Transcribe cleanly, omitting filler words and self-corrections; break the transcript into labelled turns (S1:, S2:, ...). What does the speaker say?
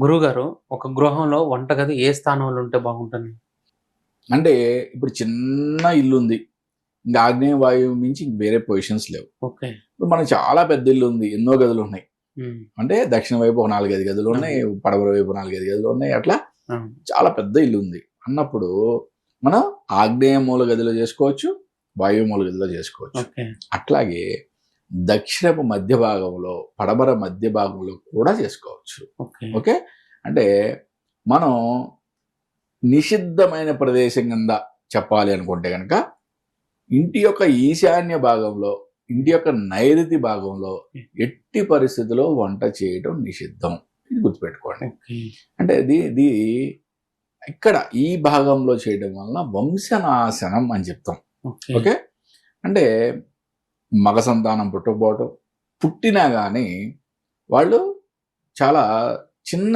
S1: గురువుగారు, ఒక గృహంలో వంటగది ఏ స్థానంలో ఉంటే బాగుంటుంది?
S2: అంటే ఇప్పుడు చిన్న ఇల్లుంది. ఇంక ఆగ్నేయ వాయువు మించి ఇంక వేరే పొజిషన్స్ లేవు.
S1: ఓకే.
S2: ఇప్పుడు మనకు చాలా పెద్ద ఇల్లుంది. ఎన్నో గదులున్నాయి.
S1: హ్మ్.
S2: అంటే దక్షిణ వైపు ఒక 4, 5 గదులున్నాయి. పడమర వైపు 4, 5 గదులున్నాయి. అట్లా
S1: అవును.
S2: చాలా పెద్ద ఇల్లుంది. అన్నప్పుడు మనం ఆగ్నేయ మూల గదిలో చేసుకోవచ్చు. వాయువ్య మూల గదిలో చేసుకోవచ్చు.
S1: ఓకే.
S2: అట్లాగే దక్షిణపు మధ్య భాగంలో, పడమర మధ్య భాగంలో కూడా చేసుకోవచ్చు.
S1: ఓకే.
S2: ఓకే. అంటే మనం నిషిద్ధమైన ప్రదేశం కింద చెప్పాలి అనుకుంటే గనక ఇంటి యొక్క ఈశాన్య భాగంలో, ఇంటి యొక్క నైరుతి భాగంలో ఎట్టి పరిస్థితిలో వంట చేయడం నిషిద్ధం. ఇది గుర్తుపెట్టుకోండి.
S1: ఓకే.
S2: అంటే ఇది ఇక్కడ ఈ భాగంలో చేయడం వలన వంశనాశనం అని చెప్తాం.
S1: ఓకే.
S2: ఓకే. అంటే మగ సంతానం పుట్టకపోవటం, పుట్టినా కానీ వాళ్ళు చాలా చిన్న